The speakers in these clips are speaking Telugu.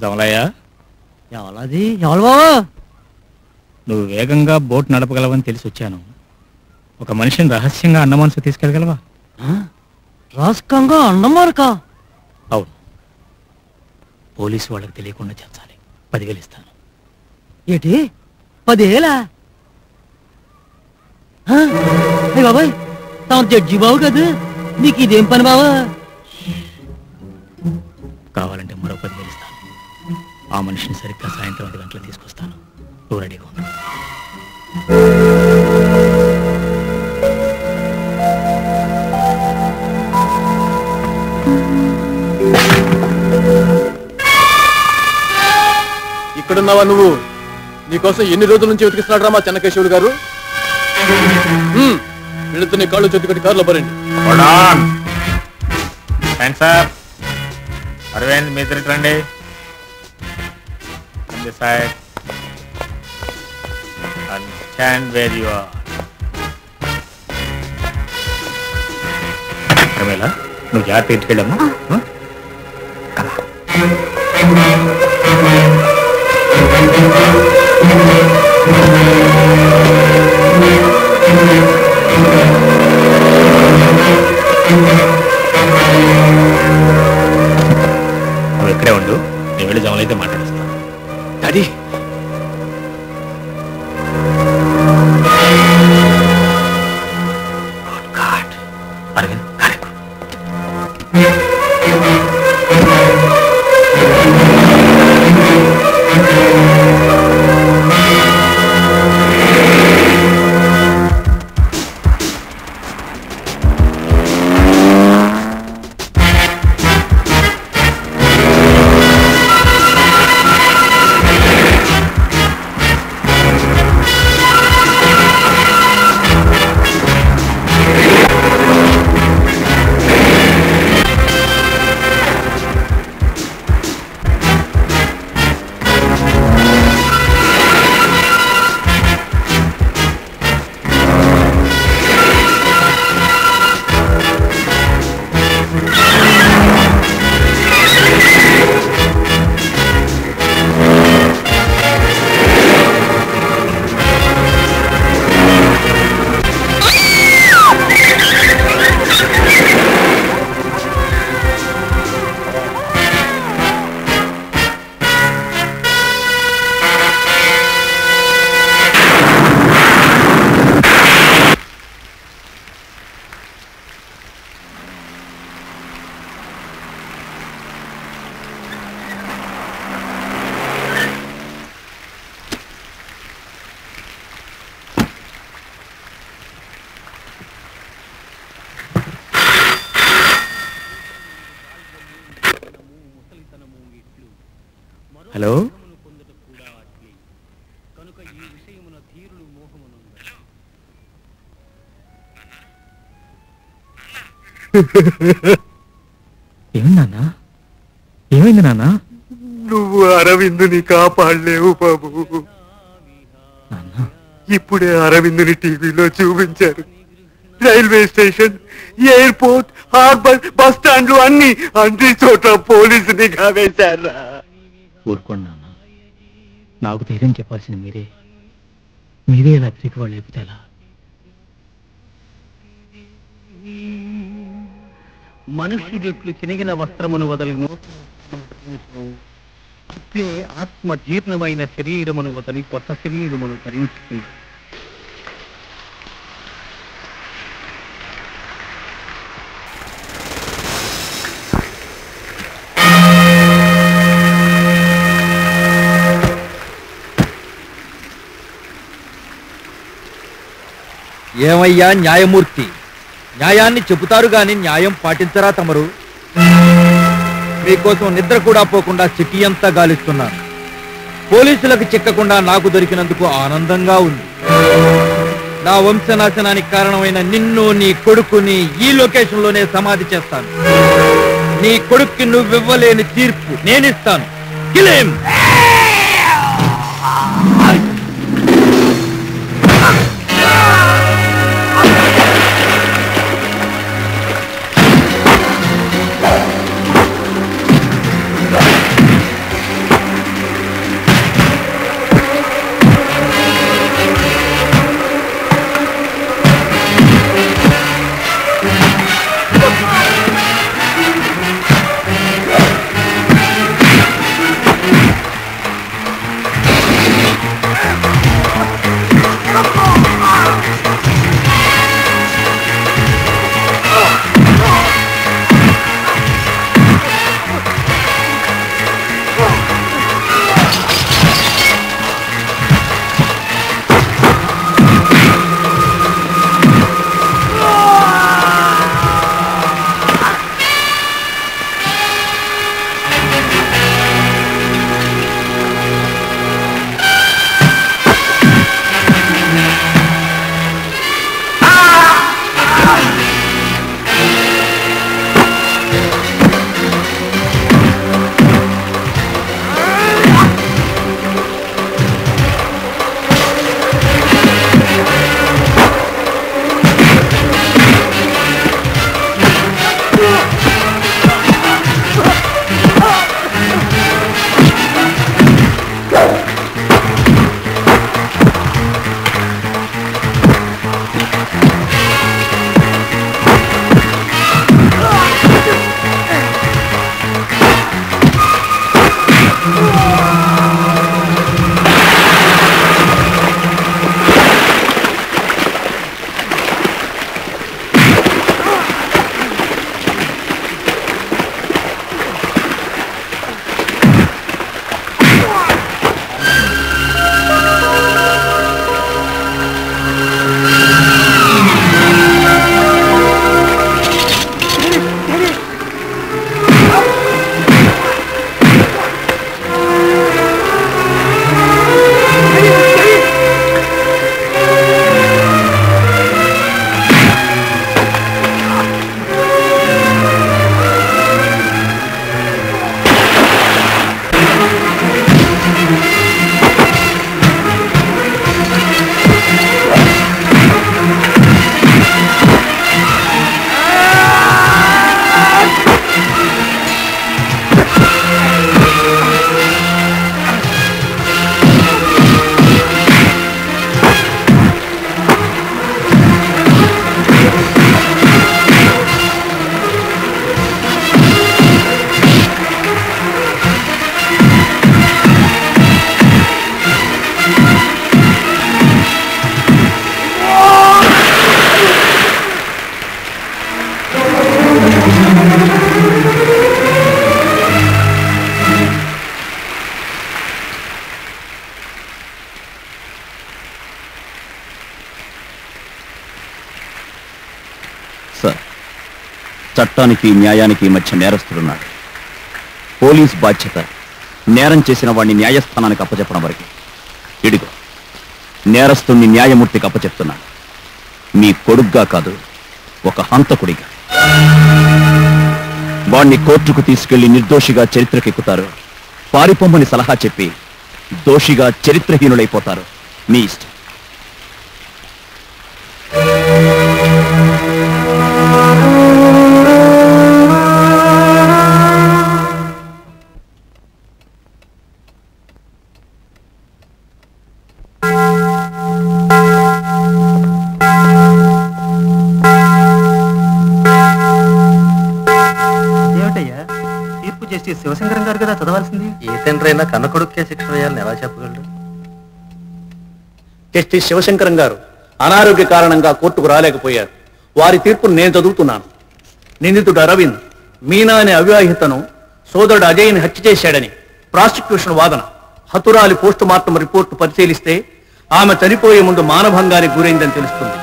జమలయ్యా, ఎవలది? ఎవరు బాబు? నువ్వు వేగంగా బోట్ నడపగలవని తెలిసి వచ్చాను. ఒక మనిషిని రహస్యంగా అన్నమానుసు తీసుకెళ్ళగలవా? రాస్కంగా అన్నమారకా? అవును, పోలీసు వాళ్ళకి తెలియకుండా చేర్చాలి. 10,000 ఇస్తాను. ఏంటి 10,000? అయ్య బాబాయ్, తాము జడ్జి బాబు కదా, నీకు ఇదేం పని బాబా? కావాలంటే మరో 10,000 ఇస్తాను. ఆ మనిషిని సరిగ్గా సాయంత్రం 5 గంటలకు తీసుకొస్తాను. నువ్వు రెడీగా ఉండు. ఇక్కడున్నావా నువ్వు? నీకోసం ఎన్ని రోజుల నుంచి వెతికిస్తున్నాడు రా మా చెన్నకేశవులు గారు. వీళ్ళతో నీ కాళ్ళు చేతి కట్టి కారులో పరండి. అరవింద్, మీ రండి. Stand where you are. రమేలా, నువ్వు జాగ్రత్త ఇంటికెళ్ళమ్మా. నువ్వు ఎక్కడే ఉండు, నేను వెళ్ళి జమలైతే మాట్లాడుస్తాను. డాడీ, అరవింద్, హలో, ఏమైంది నాన్న? ఏమైంది నాన్న? నువ్వు అరవిందుని కాపాడలేవు బాబు. ఇప్పుడే అరవిందుని టీవీలో చూపించారు. Railway station, airport, harbour, bus స్టాండ్లు అన్ని చోట్ల పోలీసు నిఘా వేశారా. ఊరుకోండి నాన్న, నాకు ధైర్యం చెప్పాల్సింది మీరే ఇలా తిరిగి వాళ్ళు లేపితే ఎలా? మనుష్యుడెట్లు చినిగిన వస్త్రమును వదలను, అట్లే ఆత్మ జీర్ణమైన శరీరమును వదలి కొత్త శరీరమును ధరించుకుంది. ఏమయ్యా న్యాయమూర్తి, న్యాయాన్ని చెబుతారు గాని న్యాయం పాటించరా తమరు? మీకోసం నిద్ర కూడా పోకుండా సిటీ అంతా గాలిస్తున్నాను. పోలీసులకు చిక్కకుండా నాకు దొరికినందుకు ఆనందంగా ఉంది. నా వంశనాశనానికి కారణమైన నిన్ను, నీ కొడుకుని ఈ లొకేషన్ లోనే సమాధి చేస్తాను. నీ కొడుక్కి నువ్వివ్వలేని తీర్పు నేనిస్తాను. Kill him. చట్టానికి న్యాయానికి మధ్య నేరస్తుడున్నాడు. పోలీస్ బాధ్యత నేరం చేసిన వాడిని న్యాయస్థానానికి అప్పచెప్పడం వరకే. ఇడిగో నేరస్తుణ్ణి న్యాయమూర్తికి అప్పచెప్తున్నాడు. మీ కొడుగ్గా కాదు, ఒక హంతకుడిగా. వాణ్ణి కోర్టుకు తీసుకెళ్లి నిర్దోషిగా చరిత్రకెక్కుతారు, పారిపోమ్మని సలహా చెప్పి దోషిగా చరిత్రహీనులైపోతారు. మీ ఇష్టం. శివశంకరం గారు కదా చదవాల్సింది. ఏ తండ్రి అయినా కన్న కొడుక్కే శిక్ష వేయాలని ఎలా చెప్పగలరు? జస్టిస్ శివశంకరం గారు అనారోగ్య కారణంగా కోర్టుకు రాలేకపోయారు. వారి తీర్పును నేను చదువుతున్నాను. నిందితుడు అరవింద్ మీనా అనే అవివాహితను సోదరుడు అజయ్ని హత్య చేశాడని ప్రాసిక్యూషన్ వాదన. హతురాలి పోస్టు మార్టం రిపోర్టు పరిశీలిస్తే ఆమె చనిపోయే ముందు మానభంగానికి గురైందని తెలుస్తుంది.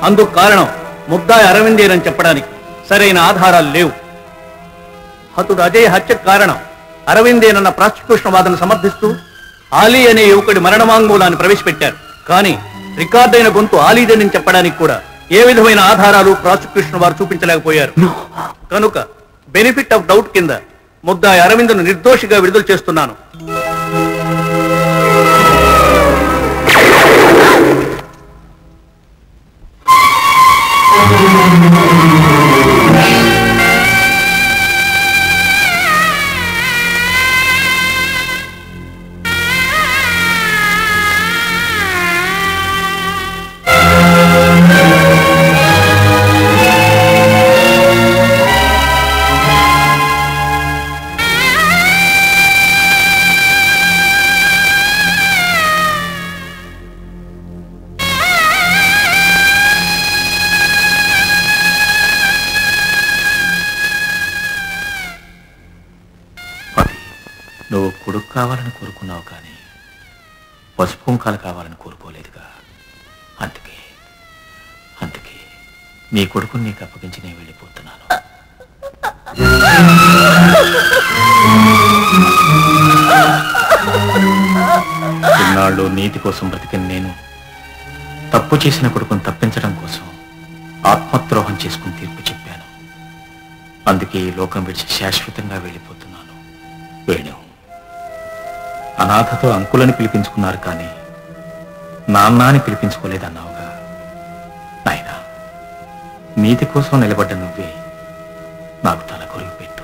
అందుకు కారణం ముద్దాయి అరవిందేనని చెప్పడానికి సరైన ఆధారాలు లేవు. హతుడు అజయ్ హత్యకు కారణం అరవిందేనన్న ప్రాసిక్యూషన్ వాదన సమర్థిస్తూ ఆలీ అనే యువకుడి మరణవాంగ్మూలాన్ని ప్రవేశపెట్టారు. కానీ రికార్డైన గొంతు ఆలీదేనని చెప్పడానికి కూడా ఏ విధమైన ఆధారాలు ప్రాసిక్యూషన్ వారు చూపించలేకపోయారు. కనుక బెనిఫిట్ ఆఫ్ డౌట్ కింద ముద్దాయి అరవింద్ను నిర్దోషిగా విడుదల చేస్తున్నాను. నువ్వు కొడుకు కావాలని కోరుకున్నావు, కానీ పసుపు కుంకాలు కావాలని కోరుకోలేదుగా. అందుకే నీ కొడుకుని నీకు అప్పగించి నేను వెళ్ళిపోతున్నాను. ఇన్నాళ్ళు నీతి కోసం బ్రతికిన నేను తప్పు చేసిన కొడుకును తప్పించడం కోసం ఆత్మద్రోహం చేసుకుని తీర్పు చెప్పాను. అందుకే ఈ లోకం విడిచి శాశ్వతంగా వెళ్ళిపోతున్నాను. వేణు, అనాథతో అంకులని పిలిపించుకున్నారు, కానీ నాన్న అని పిలిపించుకోలేదన్నావుగా. నాయనా, నీతి కోసం నిలబడ్డ నువ్వే నాకు తల కొరిగి పెట్టు.